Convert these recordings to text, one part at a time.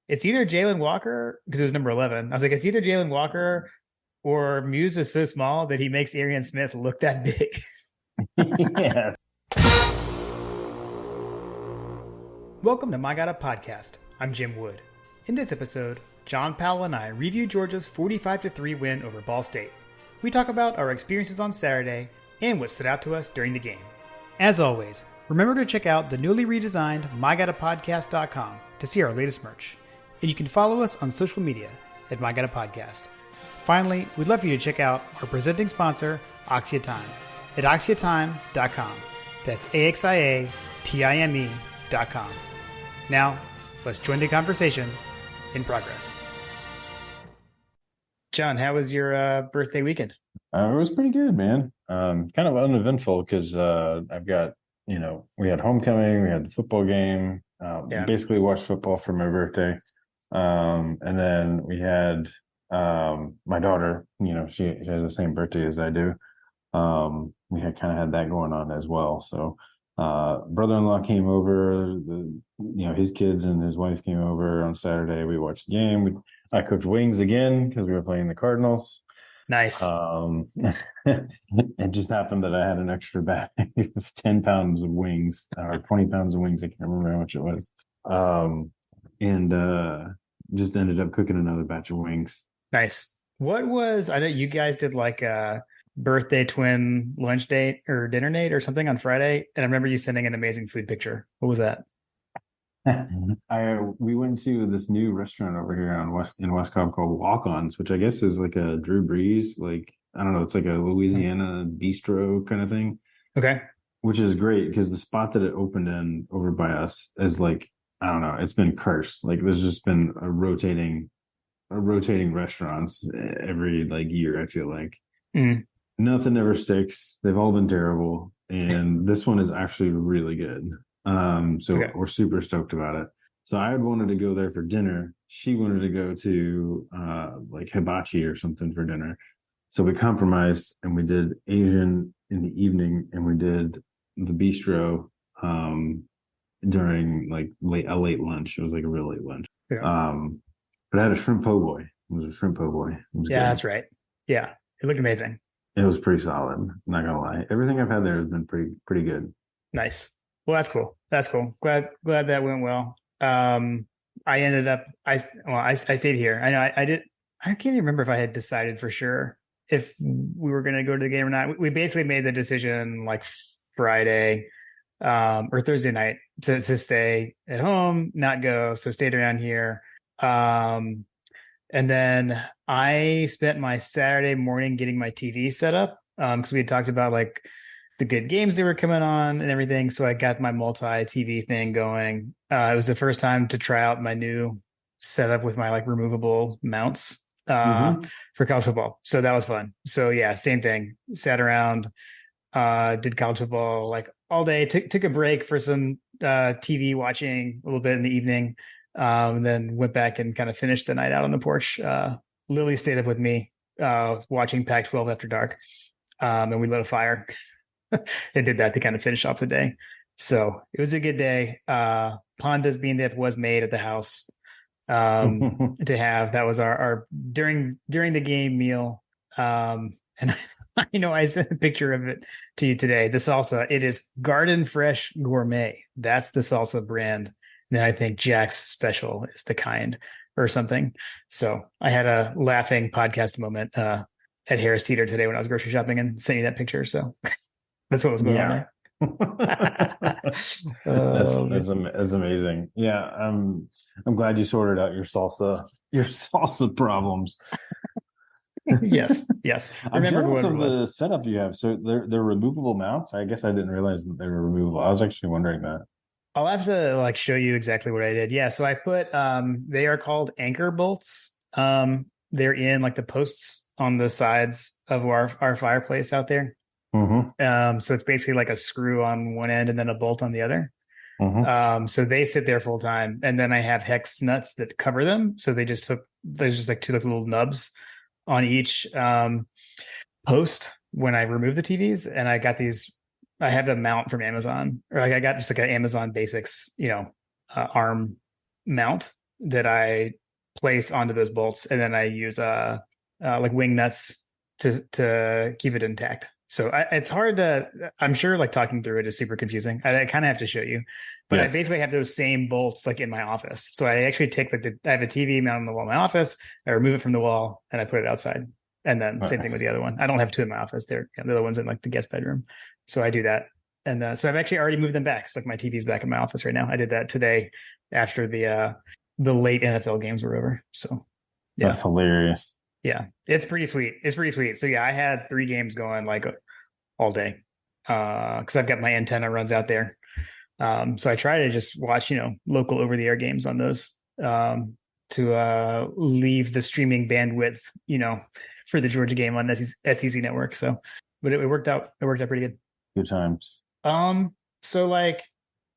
it's either Jalen Walker because it was number 11. I was like, it's either Jalen Walker or Muse is so small that he makes Arian Smith look that big. Yes. Welcome to My God Up Podcast. I'm Jim Wood. In this episode, John Powell and I review Georgia's 45-3 win over Ball State. We talk about our experiences on Saturday and what stood out to us during the game. As always, remember to check out the newly redesigned MyGottaPodcast.com to see our latest merch. And you can follow us on social media at MyGottaPodcast. Finally, we'd love for you to check out our presenting sponsor, Oxia Time, at OxiaTime.com. That's AXIATIME.com. Now, let's join the conversation in progress. John, how was your birthday weekend? It was pretty good, man. Kind of uneventful because I've got, we had homecoming, we had the football game. Basically watched football for my birthday. And then we had my daughter, she has the same birthday as I do. We had kind of had that going on as well. So brother-in-law came over, his kids and his wife came over on Saturday. We watched the game. I cooked wings again because we were playing the Cardinals. Nice. It just happened that I had an extra bag of 10 pounds of wings or 20 pounds of wings. I can't remember how much it was. And just ended up cooking another batch of wings. Nice. I know you guys did like a birthday twin lunch date or dinner date or something on Friday. And I remember you sending an amazing food picture. What was that? We went to this new restaurant over here in West Cobb called Walk-Ons, which I guess is like a Drew Brees, I don't know, it's like a Louisiana bistro kind of thing. Okay. Which is great because the spot that it opened in over by us is like, I don't know, it's been cursed. Like there's just been a rotating restaurants every year, I feel like. Nothing ever sticks. They've all been terrible. And this one is actually really good. So we're super stoked about it. So I had wanted to go there for dinner. She wanted to go to hibachi or something for dinner. So we compromised and we did Asian in the evening and we did the bistro during a late lunch. It was like a real late lunch. Yeah. But I had a shrimp po' boy. It was a shrimp po' boy. Yeah, good. That's right. Yeah. It looked amazing. It was pretty solid. Not gonna lie. Everything I've had there has been pretty good. Nice. Well, that's cool. That's cool. Glad that went well. I ended up, I stayed here. I know I can't even remember if I had decided for sure if we were going to go to the game or not. We basically made the decision Friday, or Thursday night to stay at home, not go. So stayed around here. And then I spent my Saturday morning getting my TV set up. Cause we had talked about the good games that were coming on and everything. So I got my multi-TV thing going. It was the first time to try out my new setup with my removable mounts for college football. So that was fun. So yeah, same thing. Sat around, did college football all day, took a break for some TV watching a little bit in the evening, and then went back and kind of finished the night out on the porch. Lily stayed up with me watching Pac-12 after dark, and we lit a fire. And did that to kind of finish off the day. So it was a good day. Pandas bean dip was made at the house to have. That was our during the game meal. And I sent a picture of it to you today. The salsa, it is Garden Fresh Gourmet. That's the salsa brand. And then I think Jack's Special is the kind or something. So I had a laughing podcast moment at Harris Teeter today when I was grocery shopping and sent you that picture. So that's what was going on there. That's amazing. Yeah, I'm glad you sorted out your salsa problems. Yes. I'm jealous of the setup you have. So they're removable mounts. I guess I didn't realize that they were removable. I was actually wondering that. I'll have to show you exactly what I did. Yeah, so I put they are called anchor bolts. They're in the posts on the sides of our fireplace out there. So it's basically like a screw on one end and then a bolt on the other. So they sit there full time, and then I have hex nuts that cover them. So there's just two little nubs on each post when I remove the TVs. And I got these. I have a mount from Amazon, or I got just an Amazon Basics, arm mount that I place onto those bolts, and then I use like wing nuts to keep it intact. So it's hard to. I'm sure like talking through it is super confusing. I kind of have to show you, but I Yes. basically have those same bolts like in my office. So I actually take like I have a TV mounted on the wall in my office. I remove it from the wall and I put it outside. And then same thing with the other one. I don't have two in my office. They're the other one's in like the guest bedroom. So I do that. And so I've actually already moved them back. So like my TV's back in my office right now. I did that today after the late NFL games were over. So yeah. That's hilarious. Yeah, it's pretty sweet. It's pretty sweet. So yeah, I had 3 games going like all day because I've got my antenna runs out there. So I try to just watch, local over the air games on those to leave the streaming bandwidth, for the Georgia game on SEC network. So, but it worked out. It worked out pretty good. Good times. So like,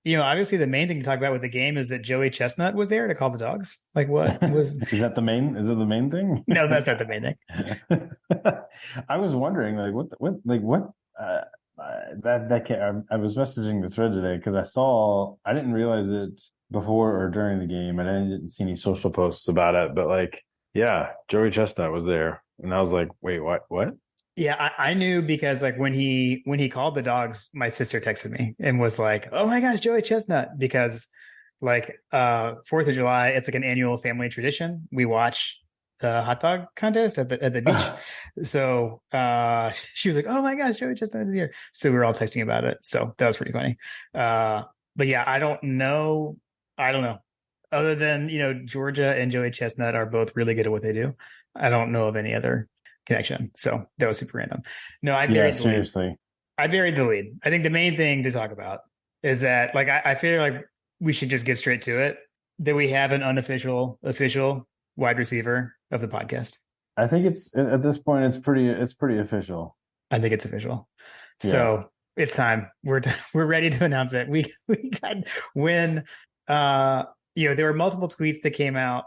obviously the main thing to talk about with the game is that Joey Chestnut was there to call the dogs. Like what was Is it the main thing? No, that's not the main thing. I was wondering that can't, I was messaging the thread today because I didn't realize it before or during the game, and I didn't see any social posts about it, but like, yeah, Joey Chestnut was there. And I was like, wait, what? Yeah, I knew because like when he called the dogs, my sister texted me and was like, "Oh my gosh, Joey Chestnut!" Because like 4th of July, it's like an annual family tradition. We watch the hot dog contest at the beach. So she was like, "Oh my gosh, Joey Chestnut is here!" So we were all texting about it. So that was pretty funny. But yeah, I don't know. Other than Georgia and Joey Chestnut are both really good at what they do. I don't know of any other connection. So that was super random. No, I buried the lead. I buried the lead. I think the main thing to talk about is that like I feel like we should just get straight to it. That we have an official wide receiver of the podcast. I think it's at this point it's pretty official. I think it's official. Yeah. So it's time. We're ready to announce it. We got when there were multiple tweets that came out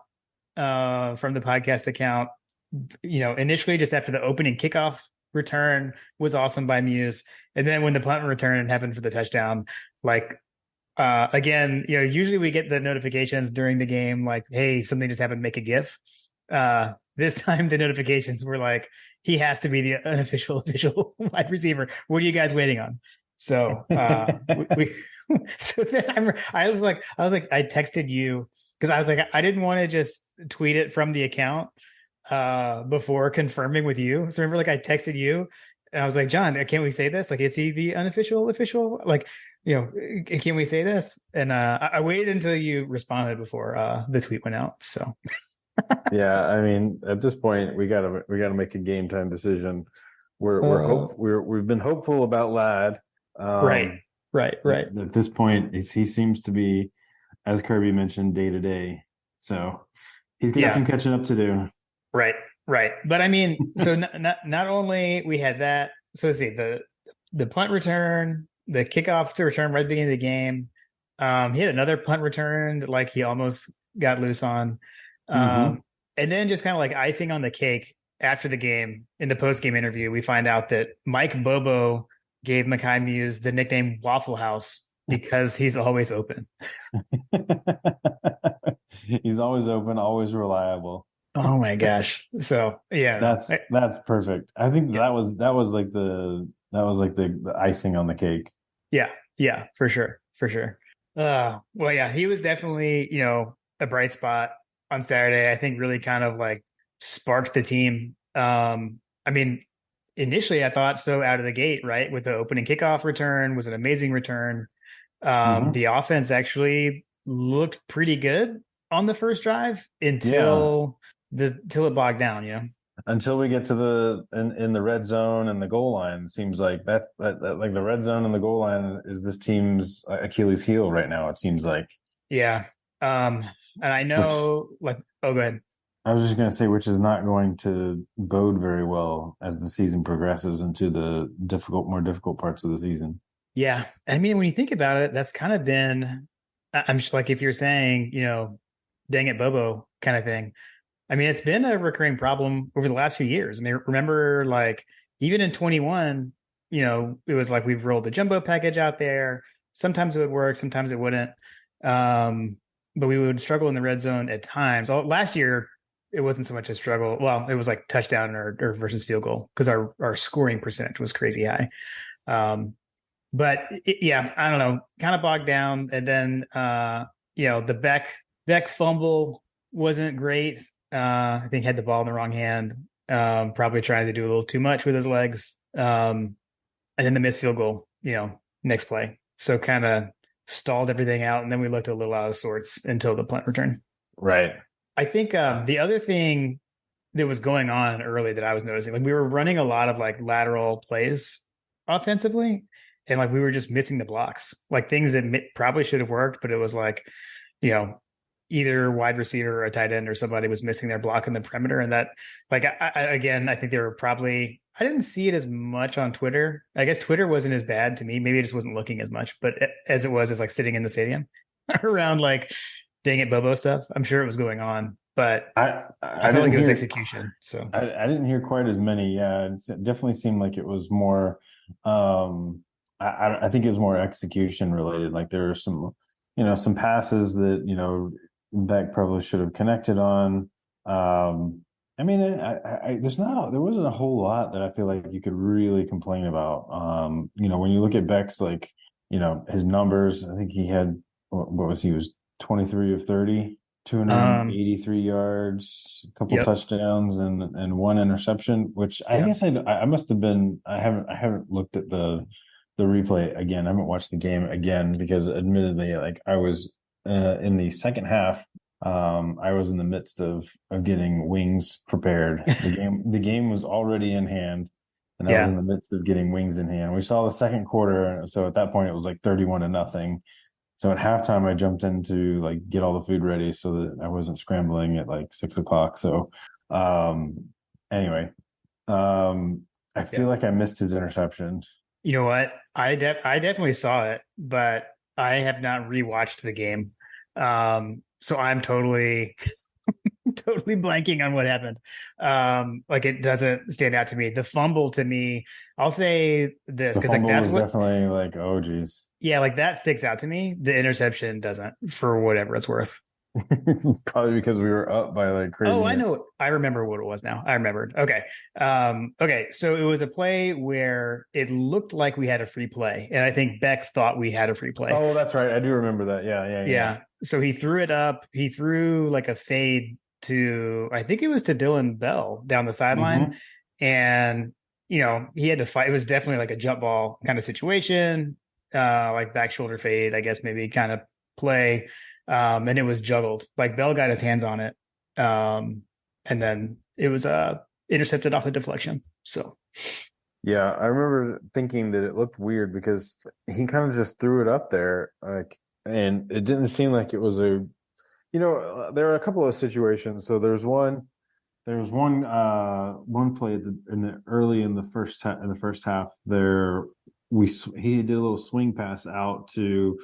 from the podcast account. Initially just after the opening kickoff return was awesome by Muse. And then when the punt return happened for the touchdown, like, again, usually we get the notifications during the game, like, hey, something just happened, make a GIF. This time the notifications were like, he has to be the unofficial wide receiver. What are you guys waiting on? So, so then I was like, I texted you because I was like, I didn't want to just tweet it from the account before confirming with you. So remember, like I texted you and I was like, John, can't we say this? Like, is he the unofficial official? Like, can we say this? And I waited until you responded before the tweet went out. So yeah, I mean, at this point we gotta make a game time decision. We've been hopeful about Ladd. Right. At this point, he seems to be, as Kirby mentioned, day to day. So he's got some catching up to do. Right. But I mean, so not only we had that, so let's see, the punt return, the kickoff to return right at the beginning of the game. He had another punt return that like he almost got loose on. And then just kind of like icing on the cake after the game in the post-game interview, we find out that Mike Bobo gave Mekhi Muse the nickname Waffle House because he's always open. He's always open, always reliable. Oh my gosh. So yeah, that's perfect. I think that was like the icing on the cake. Yeah, for sure. Well, yeah, he was definitely, a bright spot on Saturday. I think really kind of like sparked the team. I mean, initially I thought so out of the gate, right? With the opening kickoff return was an amazing return. The offense actually looked pretty good on the first drive until it bogged down, until we get to in the red zone and the goal line. It seems like that like the red zone and the goal line is this team's Achilles heel right now. It seems like. Yeah. And I know go ahead. I was just going to say, which is not going to bode very well as the season progresses into the more difficult parts of the season. Yeah. I mean, when you think about it, that's kind of been, I'm just like, if you're saying, dang it, Bobo kind of thing. I mean, it's been a recurring problem over the last few years. I mean, remember like even in 21, it was like we've rolled the jumbo package out there. Sometimes it would work, sometimes it wouldn't. but we would struggle in the red zone at times. Last year, it wasn't so much a struggle. Well, it was like touchdown or versus field goal because our scoring percentage was crazy high. But yeah, I don't know, kind of bogged down. And then the Beck fumble wasn't great. I think had the ball in the wrong hand. Probably trying to do a little too much with his legs. And then the missed field goal, next play. So kind of stalled everything out. And then we looked a little out of sorts until the punt return. Right. I think the other thing that was going on early that I was noticing, like we were running a lot of like lateral plays offensively, and like we were just missing the blocks, like things that probably should have worked, but it was like, either wide receiver or a tight end or somebody was missing their block in the perimeter. And that, like, I think they were probably, I didn't see it as much on Twitter. I guess Twitter wasn't as bad to me. Maybe it just wasn't looking as much, but as it was, as like sitting in the stadium around like, dang it, Bobo stuff. I'm sure it was going on, but I felt like it was execution. So I didn't hear quite as many. Yeah, it definitely seemed like it was more, I think it was more execution related. Like there were some passes that, Beck probably should have connected on. I mean, there wasn't a whole lot that I feel like you could really complain about. When you look at Beck's, like, his numbers, I think he had, he was 23 of 30, 283 yards, a couple touchdowns and one interception, which I guess I must have been, I haven't looked at the replay again. I haven't watched the game again because admittedly, like I was in the second half, I was in the midst of getting wings prepared. The game was already in hand, and I was in the midst of getting wings in hand. We saw the second quarter, so at that point it was like 31-0. So at halftime, I jumped in to like get all the food ready so that I wasn't scrambling at like 6 o'clock. So anyway, I feel like I missed his interception. You know what? I definitely saw it, but I have not rewatched the game. So I'm totally totally blanking on what happened. Like it doesn't stand out to me. The fumble to me, I'll say this because like that's what definitely like, oh geez. Yeah, like that sticks out to me. The interception doesn't, for whatever it's worth. Probably because we were up by like crazy. Oh, I know. I remember what it was now. I remembered. Okay. Okay. So it was a play where it looked like we had a free play. And I think Beck thought we had a free play. Oh, that's right. I do remember that. Yeah. So he threw it up. He threw like a fade to, I think it was to Dylan Bell down the sideline. Mm-hmm. And, he had to fight. It was definitely like a jump ball kind of situation, like back shoulder fade, I guess, maybe kind of play. And it was juggled. Like Bell got his hands on it. And then it was intercepted off a deflection. So yeah, I remember thinking that it looked weird because he kind of just threw it up there, like, and it didn't seem like it was there are a couple of situations. So there was one play in the first half there. He did a little swing pass out to,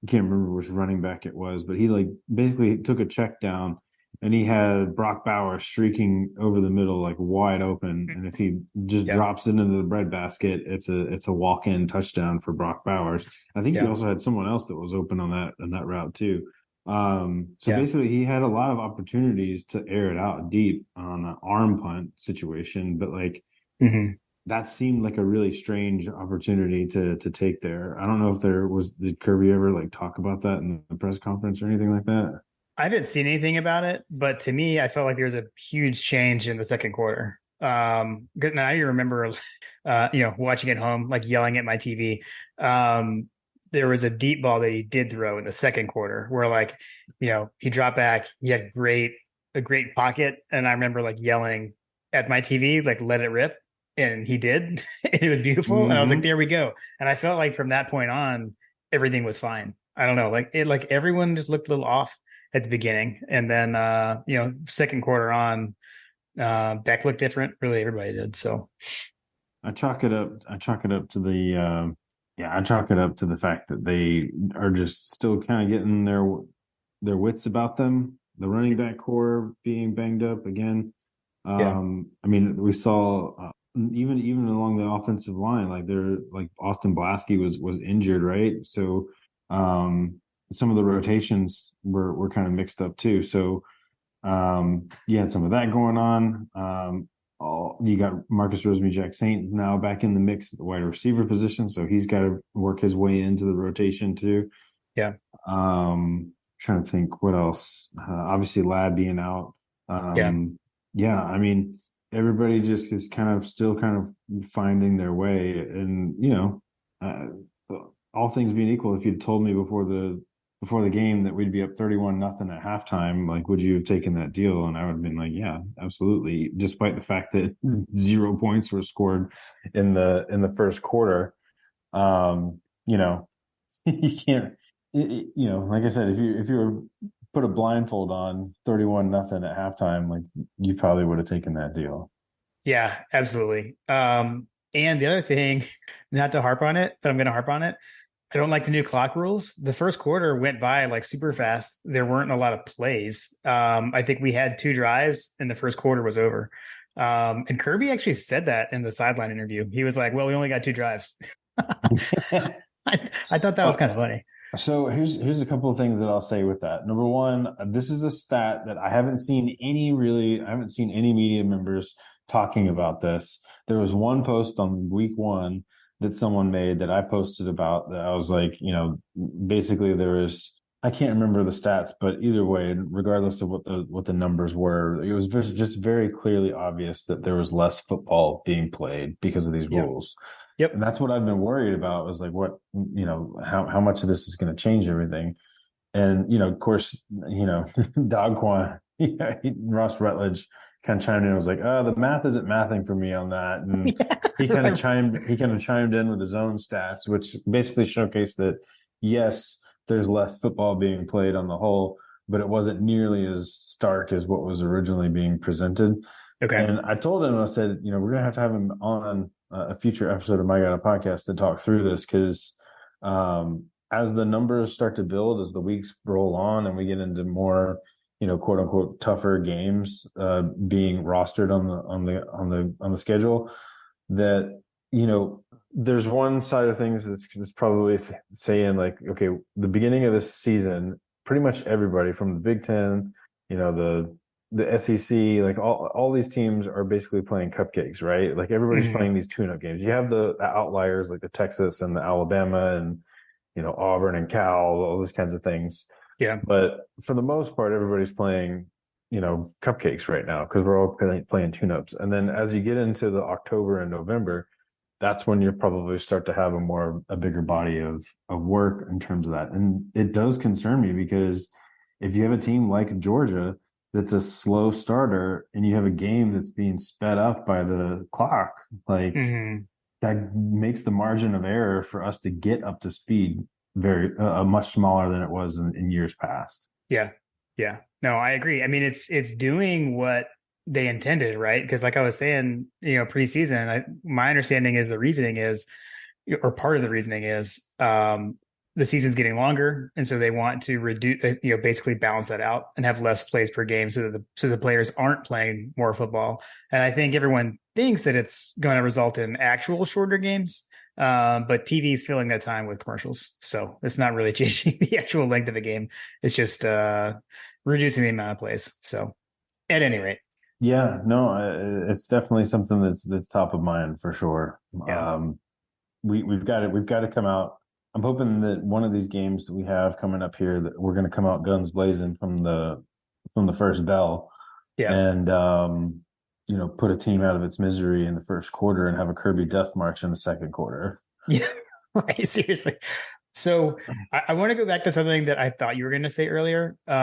I can't remember which running back it was, but he like basically took a check down and he had Brock Bowers streaking over the middle, like wide open. And if he just drops it into the breadbasket, it's a walk-in touchdown for Brock Bowers. I think he also had someone else that was open on that route too. Basically he had a lot of opportunities to air it out deep on an arm punt situation, but like, that seemed like a really strange opportunity to take there. I don't know if did Kirby ever like talk about that in the press conference or anything like that? I haven't seen anything about it, but to me, I felt like there was a huge change in the second quarter. Now you remember, watching at home, like yelling at my TV. There was a deep ball that he did throw in the second quarter where like, he dropped back, he had a great pocket. And I remember like yelling at my TV, like, let it rip. And he did. It was beautiful. And I was like, there we go. And I felt like from that point on, everything was fine. I don't know. Like everyone just looked a little off at the beginning. And then, second quarter on, Beck looked different. Really, everybody did. So I chalk it up to the fact that they are just still kind of getting their wits about them. The running back core being banged up again. I mean, we saw even along the offensive line, like Austin Blasky was injured, right? So some of the rotations were kind of mixed up too. So you had some of that going on. You got Marcus Rosemy-Jack Saint is now back in the mix at the wide receiver position, so he's got to work his way into the rotation too. Yeah. Trying to think what else. Obviously, Lad being out. Yeah. I mean, everybody just is kind of still kind of finding their way, and all things being equal, if you'd told me before the game that we'd be up 31-0 at halftime, like, would you have taken that deal? And I would have been like, yeah, absolutely. Despite the fact that 0 points were scored in the first quarter, you can't, like I said, if you were put a blindfold on 31-0 at halftime, like, you probably would have taken that deal. Yeah, absolutely. And the other thing, not to harp on it, but I'm going to harp on it. I don't like the new clock rules. The first quarter went by like super fast. There weren't a lot of plays. I think we had 2 drives and the first quarter was over. And Kirby actually said that in the sideline interview. He was like, well, we only got 2 drives. I thought that was kind of funny. So here's a couple of things that I'll say with that. Number one, this is a stat that I haven't seen any media members talking about this. There was one post on week 1 that someone made that I posted about, that I was like, basically I can't remember the stats, but either way, regardless of what the numbers were, it was just very clearly obvious that there was less football being played because of these rules. Yep. And that's what I've been worried about, was like, what, how much of this is going to change everything. And, of course, Dogquan, Ross Rutledge kind of chimed in and was like, the math isn't mathing for me on that. And he kind of chimed in with his own stats, which basically showcased that, yes, there's less football being played on the whole, but it wasn't nearly as stark as what was originally being presented. Okay. And I told him, I said, we're going to have him on a future episode of My God podcast to talk through this, because as the numbers start to build, as the weeks roll on and we get into more, quote unquote tougher games being rostered on the schedule, that there's one side of things that's probably saying, like, okay, the beginning of this season, pretty much everybody from the Big Ten, the SEC, like all these teams are basically playing cupcakes, right? Like, everybody's playing these tune-up games. You have the outliers like the Texas and the Alabama and Auburn and Cal, all those kinds of things. Yeah. But for the most part, everybody's playing, cupcakes right now, because we're all playing tune-ups. And then as you get into the October and November, that's when you'll probably start to have a bigger body of work in terms of that. And it does concern me, because if you have a team like Georgia that's a slow starter and you have a game that's being sped up by the clock, like that makes the margin of error for us to get up to speed very much smaller than it was in years past. Yeah. No, I agree. I mean, it's doing what they intended, right? Because like I was saying, preseason, my understanding is the reasoning is, or part of the reasoning is, the season's getting longer, and so they want to reduce, basically balance that out and have less plays per game, so that the players aren't playing more football. And I think everyone thinks that it's going to result in actual shorter games, but TV is filling that time with commercials, so it's not really changing the actual length of a game. It's just reducing the amount of plays. So, at any rate. Yeah, no, it's definitely something that's top of mind for sure. Yeah. We've got to come out. I'm hoping that one of these games that we have coming up here, that we're going to come out guns blazing from the first bell. Yeah. And put a team out of its misery in the first quarter and have a Kirby death march in the second quarter. Yeah, right. Seriously. So I want to go back to something that I thought you were going to say earlier. We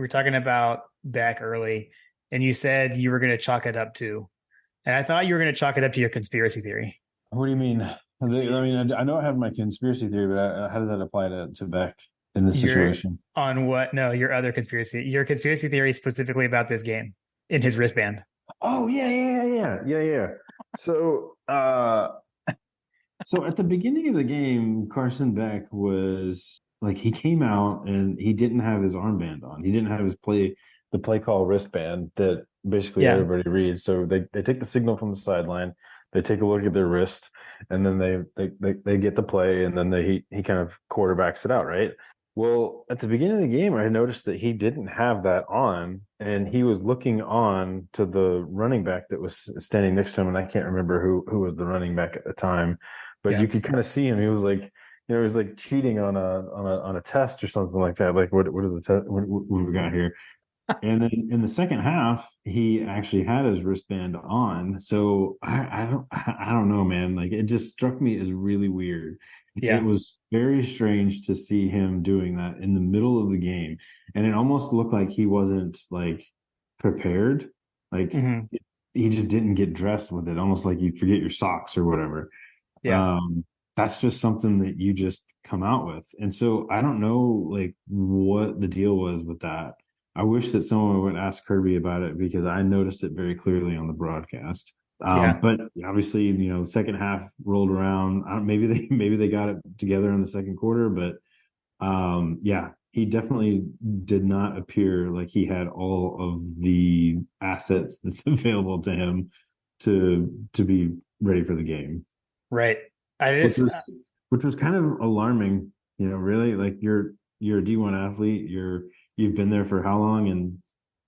were talking about back early, and you said you were going to chalk it up to, and I thought you were going to chalk it up to your conspiracy theory. What do you mean? I mean, I know I have my conspiracy theory, but how does that apply to Beck in this situation? On what? No, your other conspiracy. Your conspiracy theory specifically about this game in his wristband. Oh, yeah. So, so at the beginning of the game, Carson Beck was like, he came out and he didn't have his armband on. He didn't have the play call wristband that basically everybody reads. So they take the signal from the sideline, they take a look at their wrist, and then they get the play, and then he kind of quarterbacks it out, right? Well, at the beginning of the game, I noticed that he didn't have that on, and he was looking on to the running back that was standing next to him, and I can't remember who was the running back at the time, but Yeah. you could kind of see him. He was like, he was like cheating on a test or something like that. Like, what is the test? What we got here? And then in the second half, he actually had his wristband on. So I don't know, man. Like it just struck me as really weird. It Yeah. was very strange to see him doing that in the middle of the game. And it almost looked like he wasn't like prepared. Like Hmm. he just didn't get dressed with it, almost like you forget your socks or whatever. Yeah. Um, that's just something that you just come out with. And so I don't know like what the deal was with that. I wish that someone would ask Kirby about it because I noticed it very clearly on the broadcast. Yeah. But obviously, the second half rolled around. Maybe they got it together in the second quarter, but yeah, he definitely did not appear like he had all of the assets that's available to him to be ready for the game, Right. I which just, was kind of alarming. Really, like you're a D1 athlete, you've been there for how long, and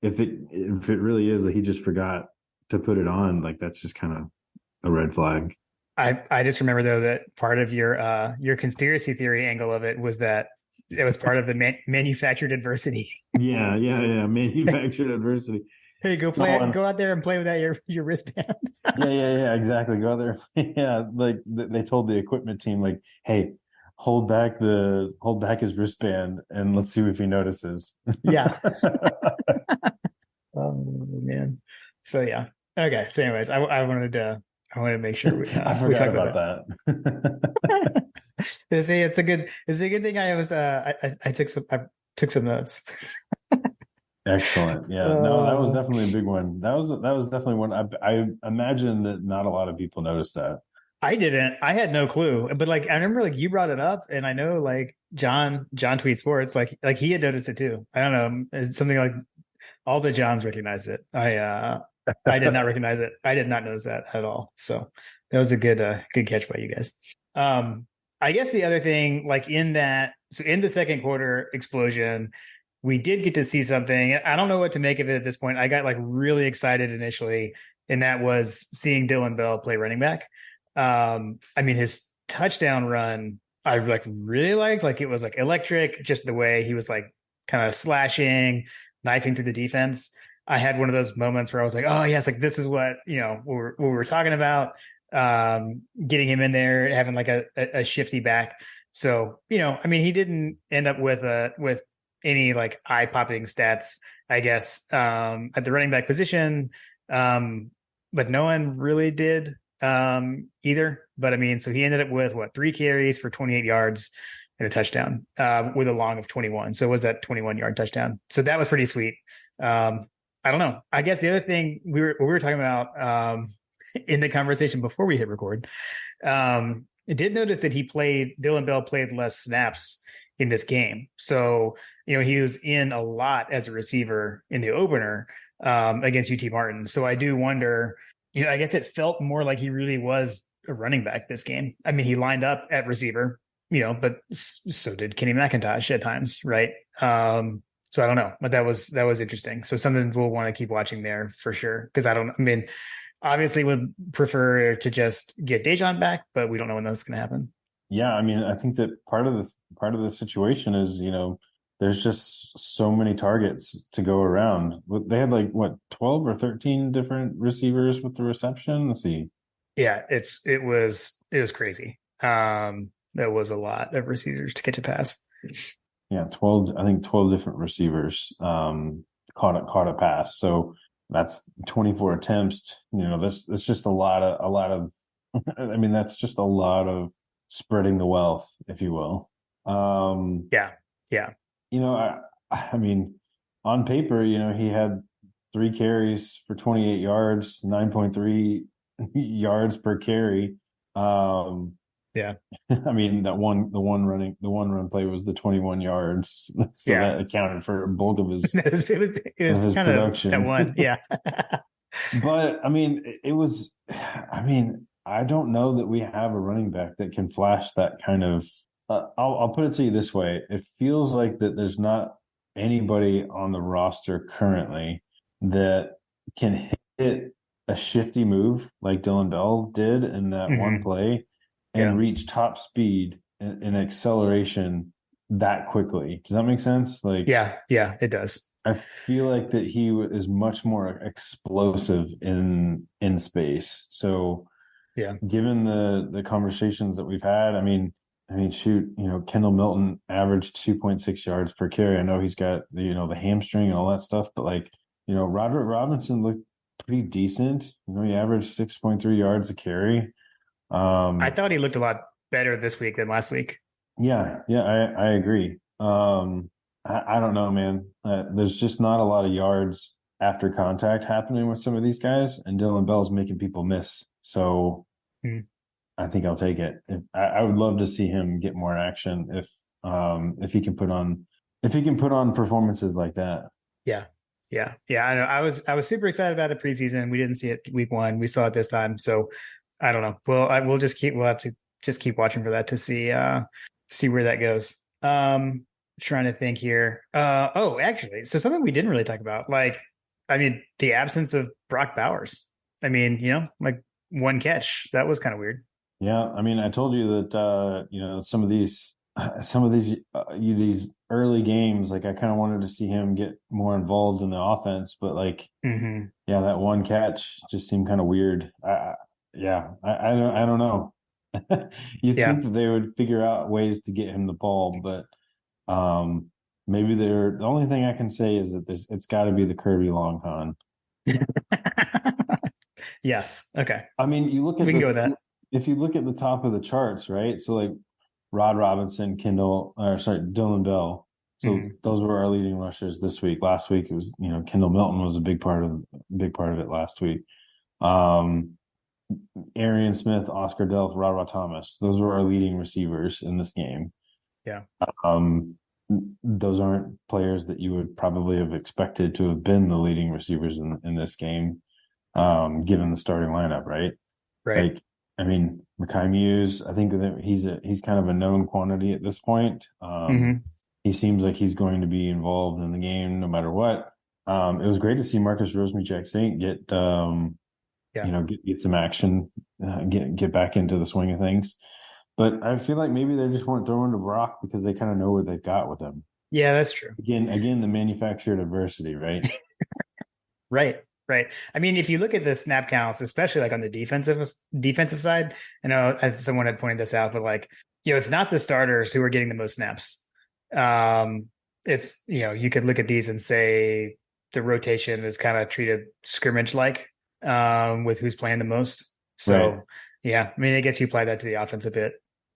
if it really is that he just forgot to put it on, like that's just kind of a red flag. I just remember though that part of your conspiracy theory angle of it was that it was part of the manufactured adversity. Yeah. Manufactured adversity. Hey, go play it. Someone, Go out there and play without your wristband. yeah, exactly. Go out there. Yeah, like they told the equipment team, like, hey, hold back his wristband and let's see if he notices. Yeah. Oh man. So yeah. Okay. So anyways, I wanted to make sure I we forgot talked about about that. that. See, it's a good thing I took some notes. Excellent. Yeah. No, that was Uh, definitely a big one. That was definitely one. I imagine that not a lot of people noticed that. I didn't. I had no clue. But like I remember like you brought it up and I know like John Tweet Sports like he had noticed it too. I don't know. It's something like all the Johns recognize it. I did not recognize it. I did not notice that at all. So that was a good catch by you guys. Um I guess the other thing like in the second quarter explosion we did get to see something. I don't know what to make of it at this point. I got like really excited initially and that was seeing Dylan Bell play running back. I mean, his touchdown run, I like really liked. Like it was like electric, just the way he was like kind of slashing, knifing through the defense. I had one of those moments where I was like, oh yes, like this is what what we were talking about. Getting him in there, having like a shifty back. So I mean, he didn't end up with any like eye popping stats, I guess, at the running back position. But no one really did either. But I mean, so he ended up with what 3 carries for 28 yards and a touchdown with a long of 21. So it was that 21-yard touchdown. So that was pretty sweet. I don't know. I guess the other thing we were talking about in the conversation before we hit record, I did notice that Dylan Bell played less snaps in this game. So he was in a lot as a receiver in the opener against UT Martin. So I do wonder. I guess it felt more like he really was a running back this game. I mean, he lined up at receiver, but so did Kenny McIntosh at times, right? So I don't know, but that was interesting. So something we'll want to keep watching there for sure. Because I mean, obviously would prefer to just get Dejon back, but we don't know when that's going to happen. Yeah, I mean, I think that part of the situation is, there's just so many targets to go around. They had like what 12 or 13 different receivers with the reception. Let's see. Yeah, it was crazy. That was a lot of receivers to catch a pass. Yeah, 12, I think 12 different receivers caught a pass. So that's 24 attempts. That's just a lot of I mean, that's just a lot of spreading the wealth, if you will. Yeah. I mean, on paper, he had 3 carries for 28 yards, 9.3 yards per carry. Yeah. I mean, the one run play was the 21 yards. So Yeah. that accounted for a bulk of his, it was kind production. of that one. Yeah. But I mean, I mean, I don't know that we have a running back that can flash that kind of I'll put it to you this way: it feels like that there's not anybody on the roster currently that can hit a shifty move like Dylan Bell did in that one Hmm. play Yeah. and reach top speed and acceleration that quickly. Does that make sense? Like, Yeah. Yeah, it does. I feel like that he is much more explosive in space. So, Yeah. given the conversations that we've had, shoot, Kendall Milton averaged 2.6 yards per carry. I know he's got the hamstring and all that stuff, but like, Roderick Robinson looked pretty decent. He averaged 6.3 yards a carry. I Um, thought he looked a lot better this week than last week. yeah, I agree. I don't know, man. There's just not a lot of yards after contact happening with some of these guys, and Dylan Bell's making people miss. So Hmm. I think I'll take it. I would love to see him get more action if he can put on performances like that. Yeah. Yeah. Yeah. I know. I was super excited about it preseason. We didn't see it week one. We saw it this time. So I don't know. We'll have to just keep watching for that to see where that goes. Trying to think here. Actually, so something we didn't really talk about, like, I mean, the absence of Brock Bowers. I mean, like one catch. That was kind of weird. Yeah, I told you that some of these early games, like I kind of wanted to see him get more involved in the offense, but like, Hmm. yeah, that one catch just seemed kind of weird. I don't know. You'd Yeah. think that they would figure out ways to get him the ball, but maybe the only thing I can say is that it's got to be the Kirby long con. Yes. Okay. You look We at can go with that. if you look at the top of the charts, right? So like Rod Robinson, Dylan Bell. So Hmm. those were our leading rushers this week. Last week it was, Kendall Milton was a big part of it last week. Um, Arian Smith, Oscar Delp, Rod Thomas. Those were our leading receivers in this game. Yeah. Um, those aren't players that you would probably have expected to have been the leading receivers in this game, given the starting lineup, right? Right. Like, Makai Muse, I think that he's kind of a known quantity at this point. Hmm. He seems like he's going to be involved in the game no matter what. It was great to see Marcus Rosemy-Jacksaint Yeah. get some action, get back into the swing of things. But I feel like maybe they just weren't throwing to Brock because they kind of know what they've got with him. Yeah, that's true. Again, the manufactured adversity, right? Right. Right. I mean, if you look at the snap counts, especially like on the defensive side, I know someone had pointed this out, but like, it's not the starters who are getting the most snaps. It's, you could look at these and say the rotation is kind of treated scrimmage like, with who's playing the most. Right. So yeah, I mean, I guess you apply that to the offense a bit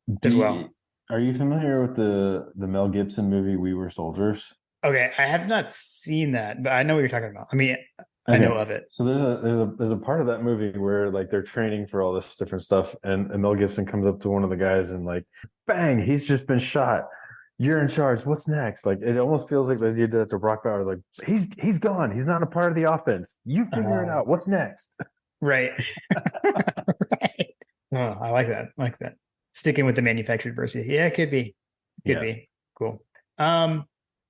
Do as you, well. are you familiar with the Mel Gibson movie We Were Soldiers? Okay. I have not seen that, but I know what you're talking about. I mean, I know Okay. of it. So there's a part of that movie where like they're training for all this different stuff, and Mel Gibson comes up to one of the guys and like, bang, he's just been shot. You're in charge. What's next? Like it almost feels like they did that to Brock Bowers. Like he's gone. He's not a part of the offense. You figure it out. What's next? Right. Right. Oh, I like that. I like that. Sticking with the manufactured diversity. Yeah, it could be. Could Yeah. be. Cool.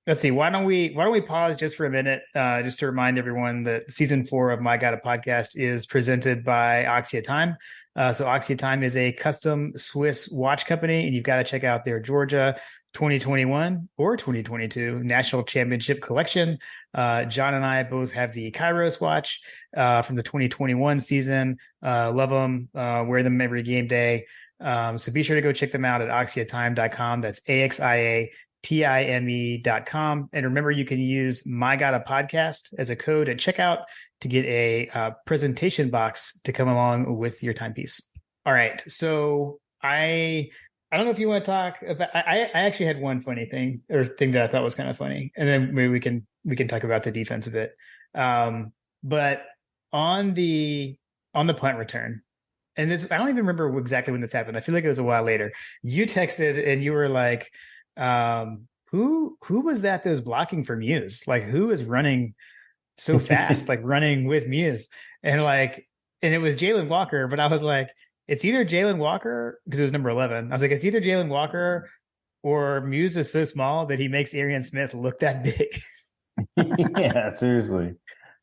Let's see. Why don't we pause just for a minute, just to remind everyone that season 4 of My God a Podcast is presented by Oxia Time. So Oxia Time is a custom Swiss watch company, and you've got to check out their Georgia 2021 or 2022 National Championship collection. John and I both have the Kairos watch from the 2021 season. Love them. Wear them every game day. So be sure to go check them out at oxiatime.com. That's AXIATIME.com. And remember, you can use My God a Podcast as a code at checkout to get a presentation box to come along with your timepiece. All right. So I don't know if you want to talk about. I actually had one funny thing that I thought was kind of funny, and then maybe we can talk about the defense of it. But on the punt return, and this I don't even remember exactly when this happened. I feel like it was a while later. You texted and you were like, "Who was that was blocking for Muse? Like who is running so fast, like running with Muse?" And it was Jalen Walker, but I was like, it's either Jalen Walker, because it was number 11. I was like, it's either Jalen Walker or Muse is so small that he makes Arian Smith look that big. Yeah, seriously.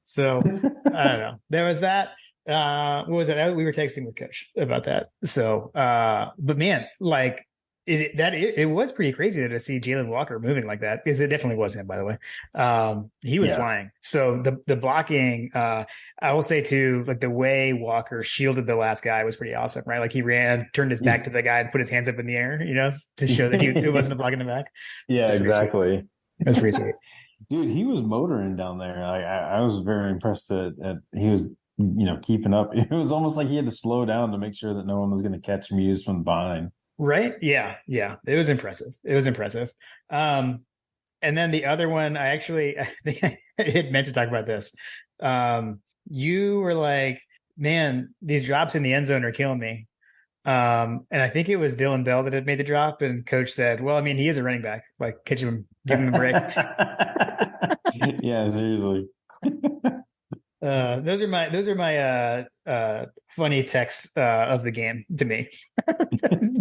So I don't know. There was that. What was it? We were texting with Coach about that. So, but man, like it was pretty crazy to see Jalen Walker moving like that, because it definitely was him, by the way. He was flying. So the blocking, I will say too, like the way Walker shielded the last guy was pretty awesome, right? Like he ran, turned his back to the guy, and put his hands up in the air, to show that it wasn't a block in the back. Yeah, exactly. That's pretty sweet. Dude, he was motoring down there. I was very impressed that he was, keeping up. It was almost like he had to slow down to make sure that no one was going to catch Muse from behind. Right? Yeah. It was impressive. And then the other one, I think I had meant to talk about this. You were like, man, these drops in the end zone are killing me. And I think it was Dylan Bell that had made the drop, and Coach said, well, I mean, he is a running back. Like, catch him, give him a break. Yeah, seriously. Those are my funny texts of the game to me.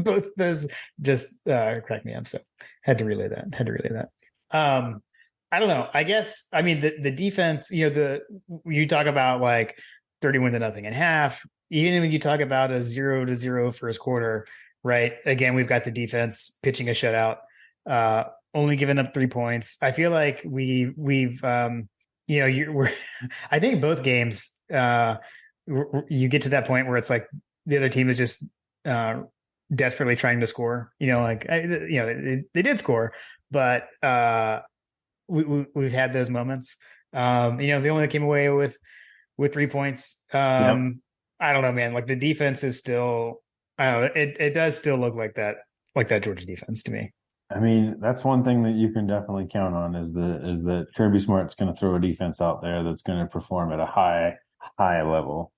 Both those just crack me up. So had to relay that. I don't know. I guess, I mean, the defense, you talk about like 31-0 in half, even when you talk about a 0-0 first quarter, right? Again, we've got the defense pitching a shutout, only giving up 3 points. I feel like we've I think both games, you get to that point where it's like the other team is just desperately trying to score. They did score, but we've had those moments. They only came away with 3 points. Yep. I don't know, man. Like the defense is still, I don't know. It does still look like that Georgia defense to me. I mean, that's one thing that you can definitely count on is that Kirby Smart's going to throw a defense out there that's going to perform at a high level.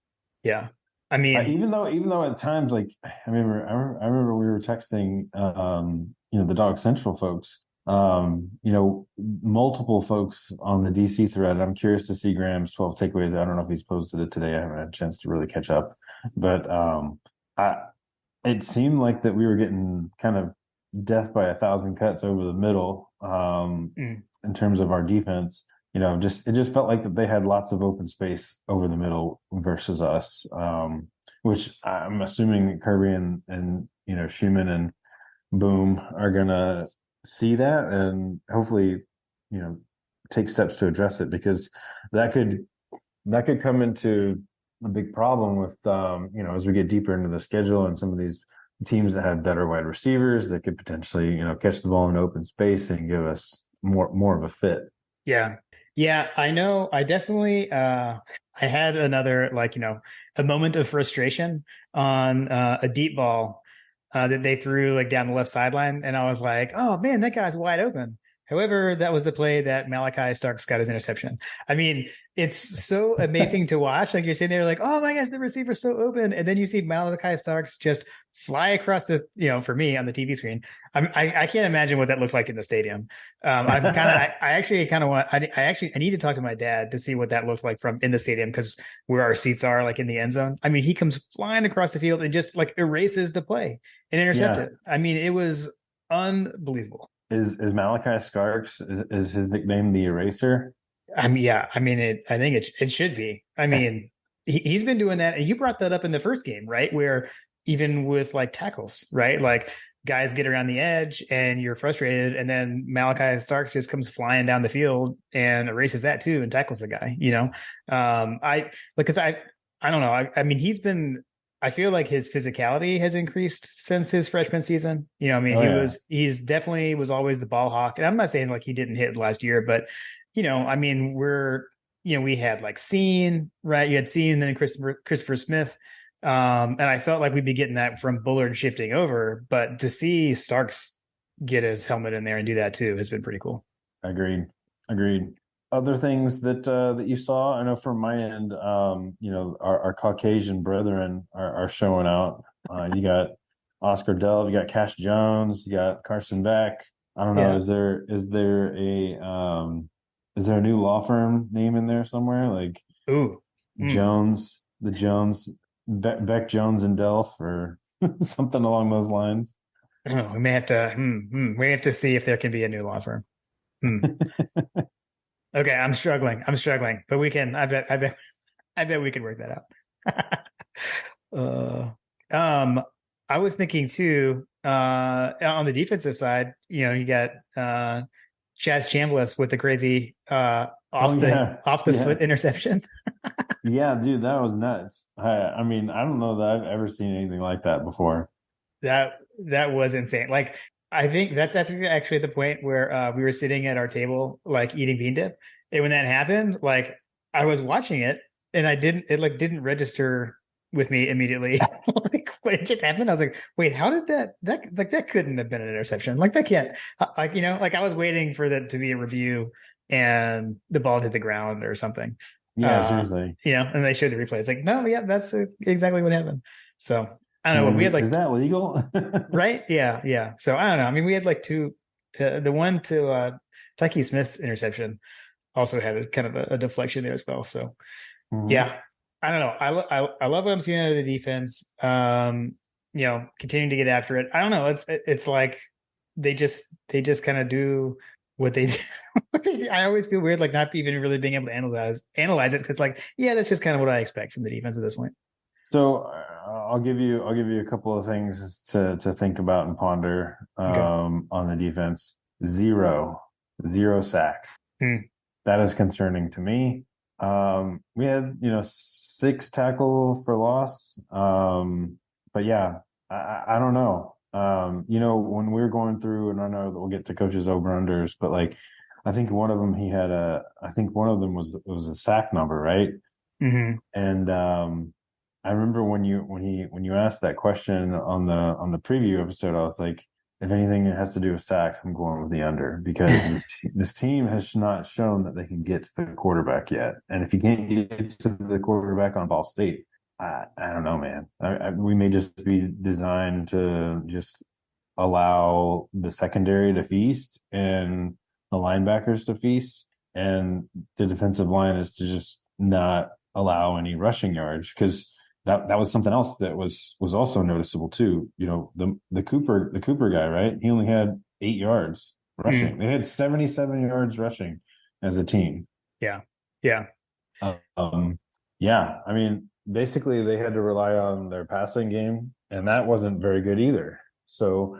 Yeah, I mean, even though at times, like I remember we were texting, the Dog Central folks, multiple folks on the DC thread. I'm curious to see Graham's 12 takeaways. I don't know if he's posted it today. I haven't had a chance to really catch up, but it seemed like that we were getting kind of death by 1,000 cuts over the middle in terms of our defense. It just felt like that they had lots of open space over the middle versus us, which I'm assuming Kirby and Schumann and Boom are gonna see that and hopefully take steps to address it, because that could come into a big problem with as we get deeper into the schedule and some of these teams that have better wide receivers that could potentially, catch the ball in open space and give us more of a fit. Yeah. I know. I definitely, I had another, a moment of frustration on a deep ball that they threw down the left sideline. And I was like, oh man, that guy's wide open. However, that was the play that Malachi Starks got his interception. I mean, it's so amazing to watch. Like you're sitting there like, oh my gosh, the receiver's so open. And then you see Malachi Starks just fly across the, for me on the TV screen. I can't imagine what that looked like in the stadium. I need to talk to my dad to see what that looked like from in the stadium, because where our seats are, like in the end zone. I mean, he comes flying across the field and just erases the play and intercepts it. I mean, it was unbelievable. Is Malachi Starks, is his nickname the Eraser? I think it should be. I mean, he's been doing that, and you brought that up in the first game, right? Where even with tackles, right? Like guys get around the edge and you're frustrated, and then Malachi Starks just comes flying down the field and erases that too and tackles the guy. I don't know. I mean, I feel like his physicality has increased since his freshman season. He's definitely was always the ball hawk. And I'm not saying he didn't hit last year, but we had Scene, right? You had Scene, and then Christopher Smith. And I felt like we'd be getting that from Bullard shifting over, but to see Starks get his helmet in there and do that too has been pretty cool. Agreed. Other things that you saw, I know from my end, our Caucasian brethren are showing out. You got Oscar Delve, you got Cash Jones, you got Carson Beck. I don't know. Yeah. Is there a new law firm name in there somewhere? Jones, Beck Jones and Delph, or something along those lines. Oh, we may have to. We have to see if there can be a new law firm. Hmm. Okay, I'm struggling. But we can. I bet we can work that out. um, I was thinking too. On the defensive side, you got Chaz Chambliss with the crazy Oh yeah, off the yeah, foot interception. yeah, dude, that was nuts. I mean, I don't know that I've ever seen anything like that before. That was insane. Like I think that's actually the point where we were sitting at our table like eating bean dip, and when that happened, like I was watching it and it like didn't register with me immediately. Like when it just happened, I was like, wait, how did that couldn't have been an interception? Like that can't like like I was waiting for that to be a review and the ball hit the ground or something. Yeah, seriously. And they showed the replay. It's like, no, yeah, that's exactly what happened. So I don't know. Like, We had like is that legal? right? Yeah, yeah. So I don't know. I mean, we had like the one to Tucky Smith's interception also had a kind of a deflection there as well. So Mhm. yeah, I don't know. I love what I'm seeing out of the defense. Continuing to get after it. I don't know. It's like they just kind of do what they do. I always feel weird, like not even really being able to analyze it because, like, yeah, that's just kind of what I expect from the defense at this point. So I'll give you a couple of things to think about and ponder Okay. on the defense. Zero sacks. Hmm. That is concerning to me. We had 6 tackle for loss. But yeah, I don't know. When we were going through, and I know that we'll get to coaches over unders, but like I think one of them I think one of them was a sack number, right? Hmm. And I remember when you asked that question on the preview episode, I was like, if anything has to do with sacks, I'm going with the under because this team has not shown that they can get to the quarterback yet. And if you can't get to the quarterback on Ball State, I don't know, man. We may just be designed to just allow the secondary to feast and the linebackers to feast, and the defensive line is to just not allow any rushing yards because that was something else that was also noticeable too. The Cooper guy, right? He only had 8 yards rushing. Mm. They had 77 yards rushing as a team. Yeah. Yeah. Um, yeah, I mean, basically they had to rely on their passing game, and that wasn't very good either. So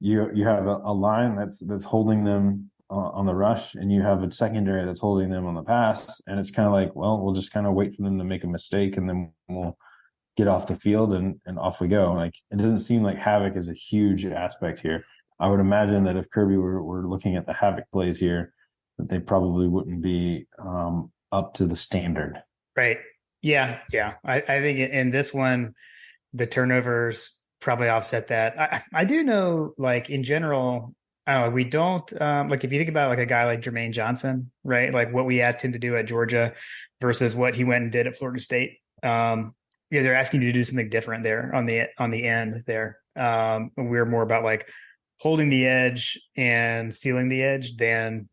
you have a line that's holding them on the rush, and you have a secondary that's holding them on the pass, and it's kind of like, well, we'll just kind of wait for them to make a mistake, and then we'll get off the field and off we go. Like it doesn't seem like havoc is a huge aspect here. I would imagine that if Kirby were looking at the havoc plays here, that they probably wouldn't be up to the standard. Right. Yeah. Yeah. I think in this one, the turnovers probably offset that. I do know, like in general, I don't know, we don't like if you think about like a guy like Jermaine Johnson, right? Like what we asked him to do at Georgia versus what he went and did at Florida State. They're asking you to do something different there on the end there. We're more about like holding the edge and sealing the edge than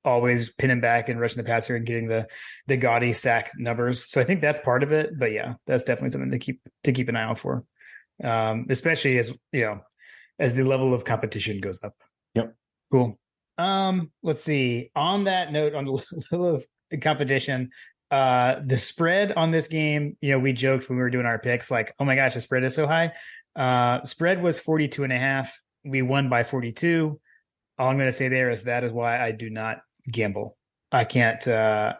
always pinning back and rushing the passer and getting the gaudy sack numbers. So I think that's part of it. But yeah, that's definitely something to keep an eye out for, especially as as the level of competition goes up. Yep. Cool. Let's see. On that note, on the level of competition, the spread on this game, we joked when we were doing our picks, like, oh my gosh, the spread is so high. Spread was 42.5. We won by 42. All I'm going to say there is that is why I do not gamble. I can't I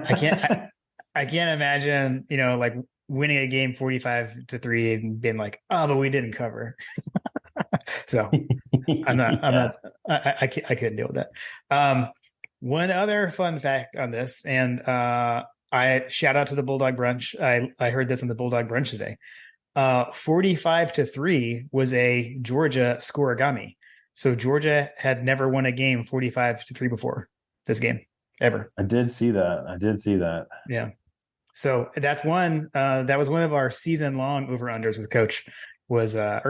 can't imagine, like winning a game 45-3 and being like, oh, but we didn't cover. So I'm not, I couldn't deal with that. One other fun fact on this, and I shout out to the Bulldog Brunch. I heard this on the Bulldog Brunch today. 45-3 was a Georgia scoregami. So Georgia had never won a game 45-3 before this game ever. I did see that. Yeah. So that's one. That was one of our season long over unders with Coach. Or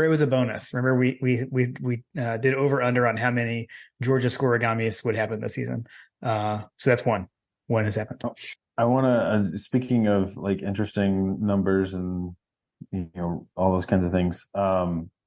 it was a bonus. Remember, we did over under on how many Georgia scoregamis would happen this season. So that's one. One has happened. I want to. Speaking of like interesting numbers and all those kinds of things.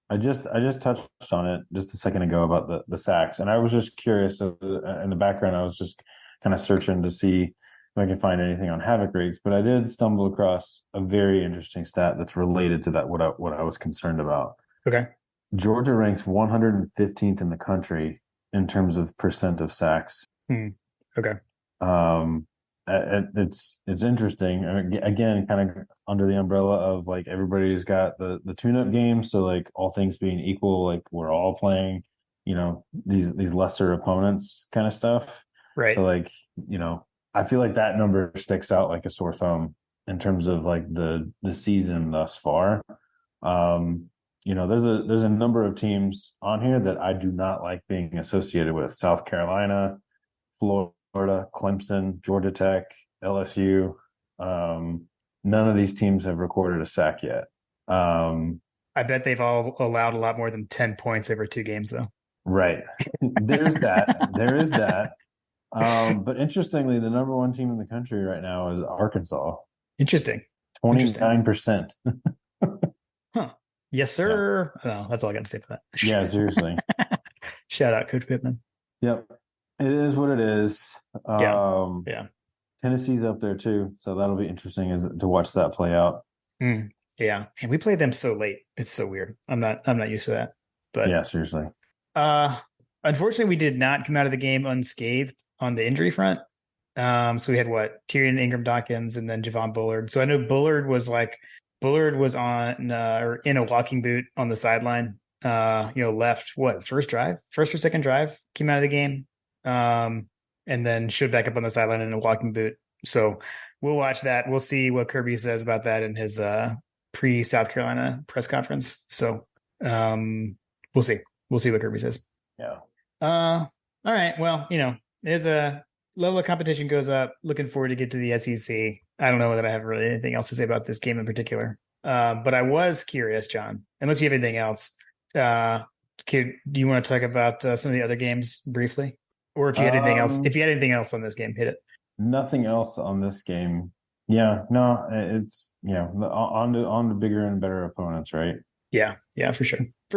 I just touched on it just a second ago about the sacks, and I was just curious. In the background, I was just kind of searching to see if I can find anything on havoc rates, but I did stumble across a very interesting stat that's related to that. What I was concerned about. Okay. Georgia ranks 115th in the country in terms of percent of sacks. Okay. Um, it's interesting. Again, kind of under the umbrella of like everybody's got the tune-up game. So like all things being equal, like we're all playing, these lesser opponents kind of stuff. Right. So like, I feel like that number sticks out like a sore thumb in terms of like the season thus far. There's a number of teams on here that I do not like being associated with. South Carolina, Florida, Clemson, Georgia Tech, LSU. None of these teams have recorded a sack yet. I bet they've all allowed a lot more than 10 points over 2 games, though. Right. There's that. There is that. But interestingly, the number one team in the country right now is Arkansas. Interesting. 29%. Huh. Yes, sir. Yeah. Oh, that's all I got to say for that. Yeah, seriously. Shout out Coach Pittman. Yep. It is what it is. Yeah. Tennessee's up there too, so that'll be interesting to watch that play out. Yeah, and we played them so late. It's so weird. I'm not used to that. But yeah, seriously. Unfortunately, we did not come out of the game unscathed on the injury front. So we had Tyrion Ingram Dawkins and then Javon Bullard. So I know Bullard was on or in a walking boot on the sideline. Left first or second drive came out of the game. And then showed back up on the sideline in a walking boot. So we'll watch that. We'll see what Kirby says about that in his pre-South Carolina press conference. So we'll see. We'll see what Kirby says. Yeah. All right. Well, there's a level of competition goes up. Looking forward to get to the SEC. I don't know that I have really anything else to say about this game in particular. But I was curious, John, unless you have anything else. Do you want to talk about some of the other games briefly? Or if you had anything else on this game, hit it. Nothing else on this game. Yeah, no, it's on to bigger and better opponents, right? Yeah, for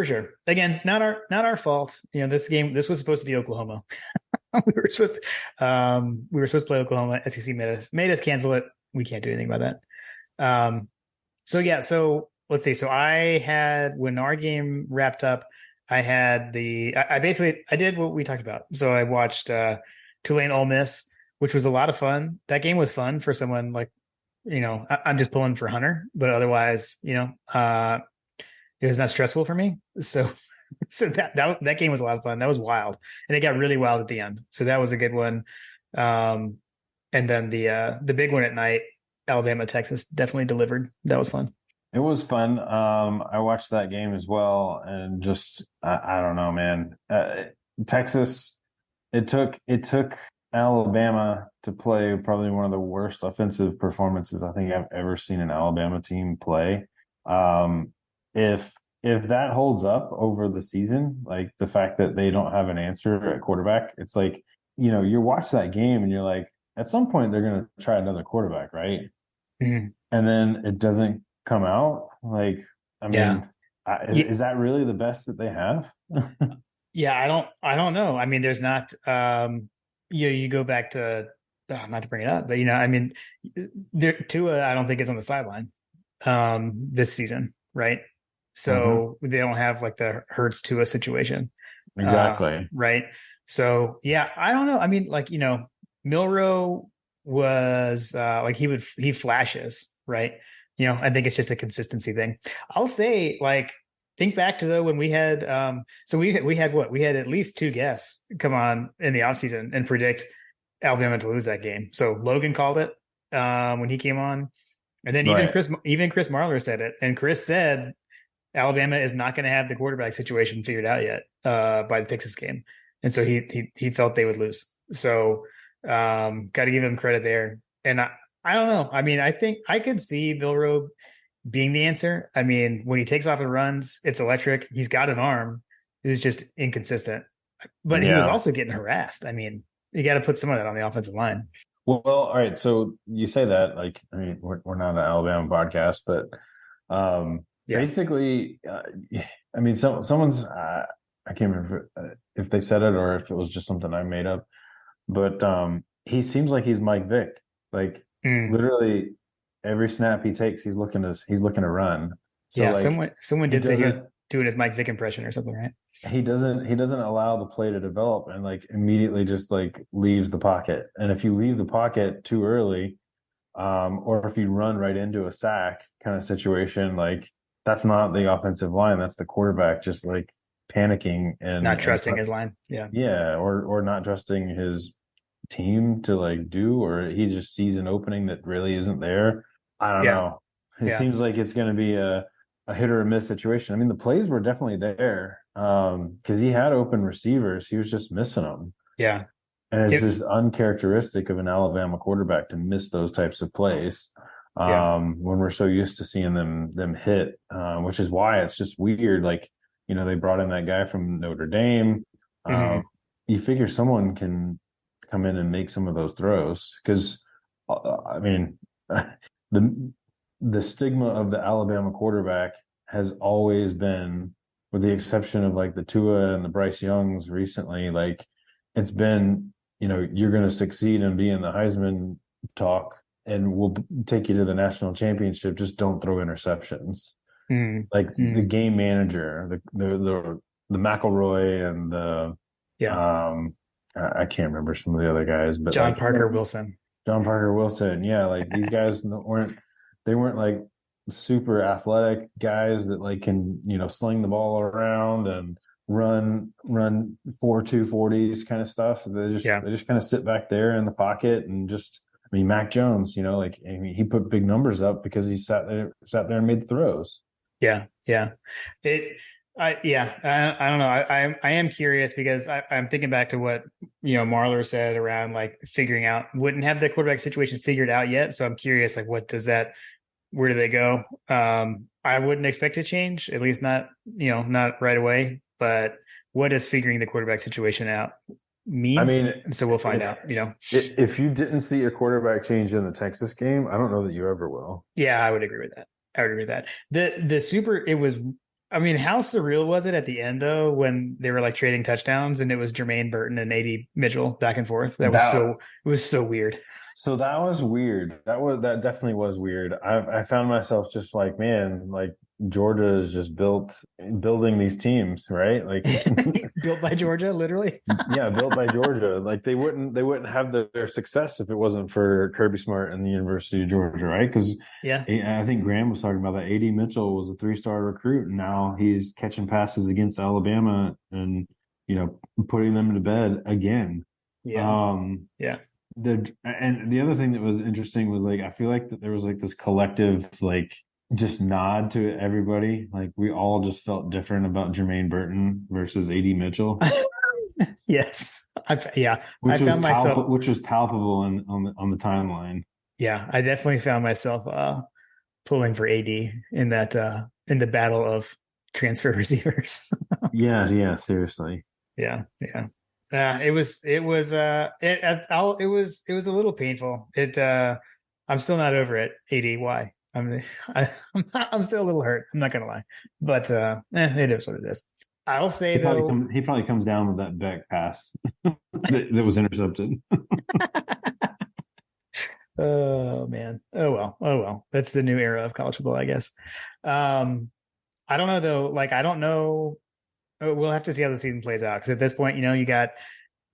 sure. Again, not our fault. This was supposed to be Oklahoma. we were supposed to play Oklahoma. SEC made us cancel it. We can't do anything about that. So let's see. So I had, when our game wrapped up, I did what we talked about. So I watched Tulane Ole Miss, which was a lot of fun. That game was fun for someone like, I'm just pulling for Hunter, but otherwise, it was not stressful for me. So that game was a lot of fun. That was wild, and it got really wild at the end. So that was a good one. And then the big one at night, Alabama, Texas, definitely delivered. That was fun. It was fun. I watched that game as well, and just I don't know, man. Texas, it took Alabama to play probably one of the worst offensive performances I think I've ever seen an Alabama team play. If that holds up over the season, like the fact that they don't have an answer at quarterback, it's like, you watch that game and you're like, at some point they're going to try another quarterback, right? Mm-hmm. And then it doesn't come out. Like, I mean, is that really the best that they have? Yeah, I don't know. I mean, there's not. You go back to, not to bring it up, but Tua, I don't think is on the sideline this season, right? So they don't have like the Hurts Tua situation. Exactly. Right. So yeah, I don't know. I mean, Milroe was he flashes, right? I think it's just a consistency thing. I'll say, think back to when we had we had at least 2 guests come on in the offseason and predict Alabama to lose that game. So Logan called it when he came on, and then even Chris Marler said it, and Chris said Alabama is not going to have the quarterback situation figured out yet by the Texas game, and so he felt they would lose. So got to give him credit there. And I don't know. I mean, I think I could see Milroe being the answer. I mean, when he takes off and runs, it's electric. He's got an arm. He's just inconsistent. But he was also getting harassed. I mean, you got to put some of that on the offensive line. Well, all right. So you say that, we're not an Alabama podcast, but basically, I mean, someone's I can't remember if they said it or if it was just something I made up, but he seems like he's Mike Vick. Like Mm. literally every snap he takes, he's looking to run. So Yeah, like someone he did say he was doesn't doing his Mike Vick impression or something, right? he doesn't allow the play to develop and like immediately just like leaves the pocket. And if you leave the pocket too early, or if you run right into a sack kind of situation, like that's not the offensive line, that's the quarterback just like panicking Not and trusting his line. Yeah. yeah, or not trusting his team to like do, or he just sees an opening that really isn't there. I don't Yeah. know. It Yeah. seems like it's going to be a hit or a miss situation. I mean, the plays were definitely there because he had open receivers. He was just missing them. Yeah. And it's It, just uncharacteristic of an Alabama quarterback to miss those types of plays yeah. when we're so used to seeing them hit, which is why it's just weird. Like, they brought in that guy from Notre Dame. Hmm. Um, you figure someone can come in and make some of those throws because, I mean, the the stigma of the Alabama quarterback has always been, with the exception of like the Tua and the Bryce Youngs recently, like it's been, you're going to succeed and be in the Heisman talk and we'll take you to the national championship. Just don't throw interceptions. Mm. Like the Mm. game manager, the McElroy and the Yeah. um I can't remember some of the other guys, but John like Parker Wilson. John Parker Wilson, yeah, like these guys weren't like super athletic guys that like can sling the ball around and run 4.2 40s kind of stuff. Yeah. They just kind of sit back there in the pocket and just. I mean, Mac Jones, like I mean, he put big numbers up because he sat there and made throws. Yeah. Yeah. It, I don't know. I am curious because I'm thinking back to what, Marler said around like figuring out, wouldn't have the quarterback situation figured out yet. So I'm curious, like, where do they go? I wouldn't expect to change, at least not, not right away. But what does figuring the quarterback situation out I mean? mean, So we'll find out, if you didn't see a quarterback change in the Texas game, I don't know that you ever will. Yeah, I would agree with that. I would agree with that. The super it was I mean, how surreal was it at the end though when they were like trading touchdowns and it was Jermaine Burton and AD Mitchell back and forth? That It was so weird. So that was weird. That definitely was weird. I found myself just like, man, like Georgia is just building these teams, right? Like Built by Georgia, literally. yeah, built by Georgia. Like they wouldn't have their success if it wasn't for Kirby Smart and the University of Georgia, right? Because Yeah. I think Graham was talking about that. AD Mitchell was a 3-star recruit, and now he's catching passes against Alabama and putting them to bed again. Yeah. Um, Yeah. the other thing that was interesting was like I feel like that there was like this collective like just nod to everybody. Like we all just felt different about Jermaine Burton versus AD Mitchell, Yes. I found myself which was palpable on the timeline. yeah, I definitely found myself pulling for AD in the battle of transfer receivers. Yeah, yeah, seriously. Yeah, yeah. It was a little painful. I'm still not over it. ADY. I'm still a little hurt. I'm not gonna lie, but it is what it is. I'll say though, He probably comes down with that back pass that was intercepted. oh man, oh well. That's the new era of college football, I guess. I don't know though. Like I don't know. We'll have to see how the season plays out because at this point, you got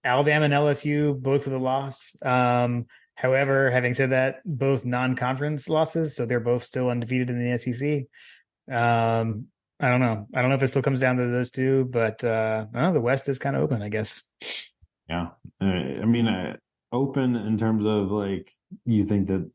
Alabama and LSU both with a loss. However, having said that, both non-conference losses, so they're both still undefeated in the SEC. I don't know. I don't know if it still comes down to those two, but I don't know, the West is kind of open, I guess. Yeah, I mean, open in terms of like you think that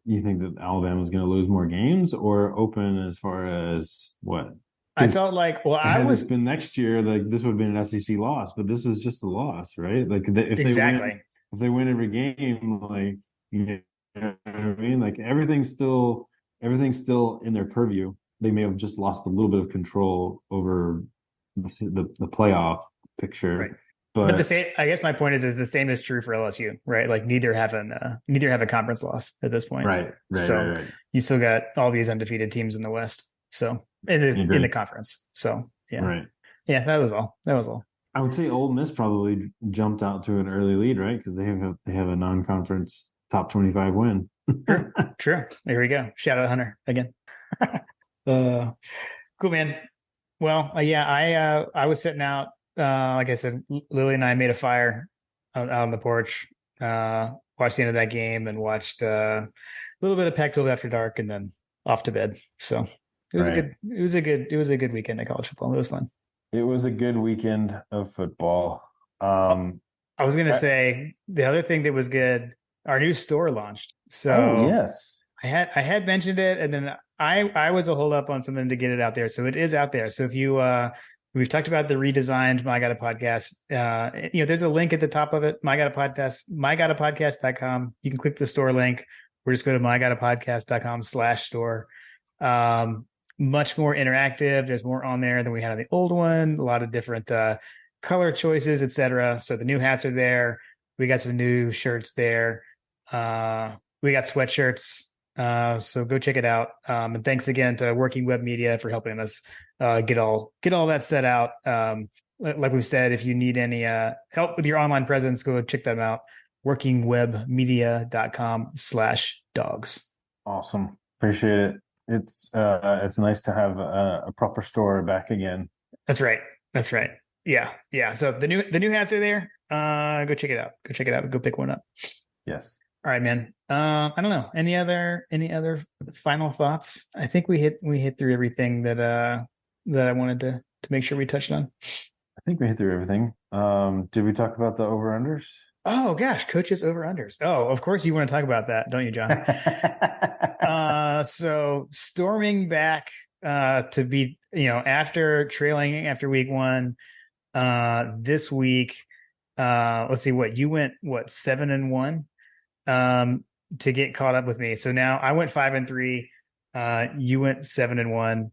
Alabama is going to lose more games, or open as far as what? I felt like, well, I Had this was been next year, like this would have been an SEC loss, but this is just a loss, right? Like exactly. if they win every game, like you know what I mean, like everything's still in their purview. They may have just lost a little bit of control over the playoff picture, Right. But the but same, I guess my point is the same is true for LSU, right? Like neither have a conference loss at this point. So right. you still got all these undefeated teams in the West. So in the Agreed. conference. So Yeah. Right. Yeah, that was all. That was all. I would say Ole Miss probably jumped out to an early lead, right? Because they have a non-conference top 25 win. True. True. There we go. Shout out Hunter again. Cool, man. Well, yeah, I was sitting out. Like I said, Lily and I made a fire out on the porch. Watched the end of that game and watched a little bit of Pac-12 after dark, and then off to bed. So it was Right. it was a good weekend of college football. It was fun. It was a good weekend of football. I was gonna I- say the other thing that was good. Our new store launched. So oh yes. I had mentioned it, and then I was a hold up on something to get it out there. So it is out there. So if you we've talked about the redesigned My Gotta Podcast. There's a link at the top of it, mygottapodcast.com. You can click the store link or just go to mygottapodcast.com/store. Much more interactive. There's more on there than we had on the old one. A lot of different color choices, etc. So the new hats are there. We got some new shirts there. We got sweatshirts. So go check it out. And thanks again to Working Web Media for helping us get all that set out. Like we've said, if you need any help with your online presence, go check them out. workingwebmedia.com/dogs. Awesome. Appreciate it. It's nice to have a proper store back again. That's right. Yeah. So the new hats are there. Go check it out. Go pick one up. Yes. All right, man. I don't know. Any other final thoughts? I think we hit through everything that I wanted to make sure we touched on. I think we hit through everything. Did we talk about the over-unders? Oh gosh, coaches over unders. Oh, of course you want to talk about that, don't you, John? So storming back to be, after trailing after week one, this week, let's see what you went 7-1 to get caught up with me. So now I went 5-3, you went 7-1.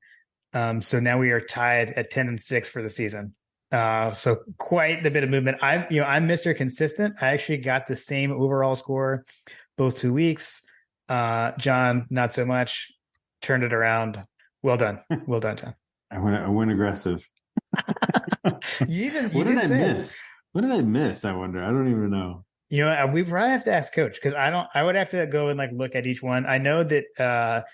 So now we are tied at 10-6 for the season. So quite the bit of movement. I'm Mr. Consistent. I actually got the same overall score both 2 weeks. John, not so much. Turned it around. Well done, John. I went aggressive. What did I miss? What did I miss? I wonder. I don't even know. We probably have to ask Coach, because I would have to go and look at each one. I know that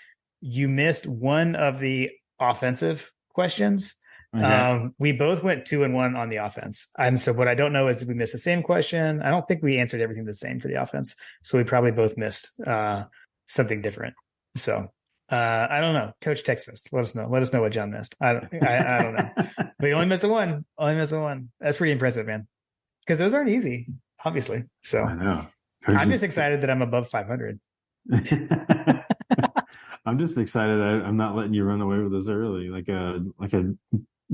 you missed one of the offensive questions. Okay. We both went 2-1 on the offense. And so what I don't know is, did we miss the same question? I don't think we answered everything the same for the offense. So we probably both missed something different. So I don't know. Coach, text us. Let us know. Let us know what John missed. I don't know. But you only missed the one. That's pretty impressive, man. Because those aren't easy, obviously. So I know. I'm just excited that I'm above 500. I'm just excited I'm not letting you run away with this early, like a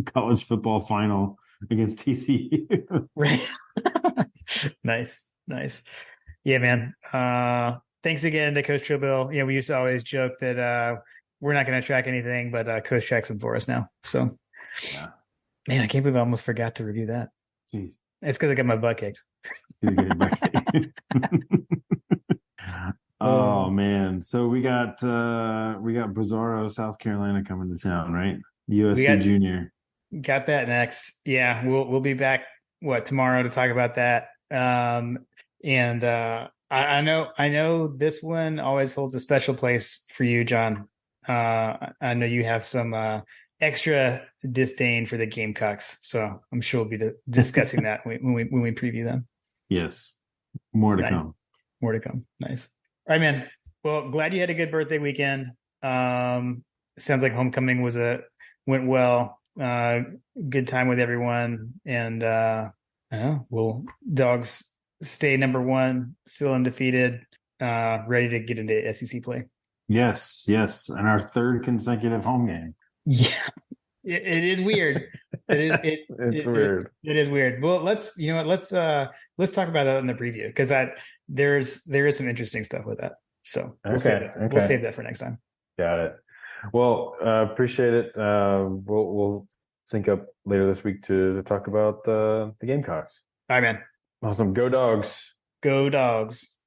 college football final against TCU. Right. Nice. Yeah, man. Thanks again to Coach Trobill. We used to always joke that we're not going to track anything, but Coach tracks them for us now. So, yeah. Man, I can't believe I almost forgot to review that. Jeez. It's because I got my butt kicked. He's getting butt kicked. Oh man. So we got Bizarro, South Carolina coming to town, right? USC Junior. Got that next. Yeah, we'll be back tomorrow to talk about that. And I know this one always holds a special place for you, John. I know you have some extra disdain for the Gamecocks, so I'm sure we'll be discussing that when we preview them. Yes, more to come. More to come. Nice. All right, man. Well, glad you had a good birthday weekend. Sounds like homecoming went well. Good time with everyone, and well, dogs stay number one, still undefeated, ready to get into SEC play. Yes, and our third consecutive home game. Yeah, it is weird. It's weird. It is weird. Well, let's talk about that in the preview, because there is some interesting stuff with that. So we'll save that for next time. Got it. Well, appreciate it. We'll sync up later this week to talk about the Gamecocks. All right, man. Awesome. Go Dogs. Go Dogs.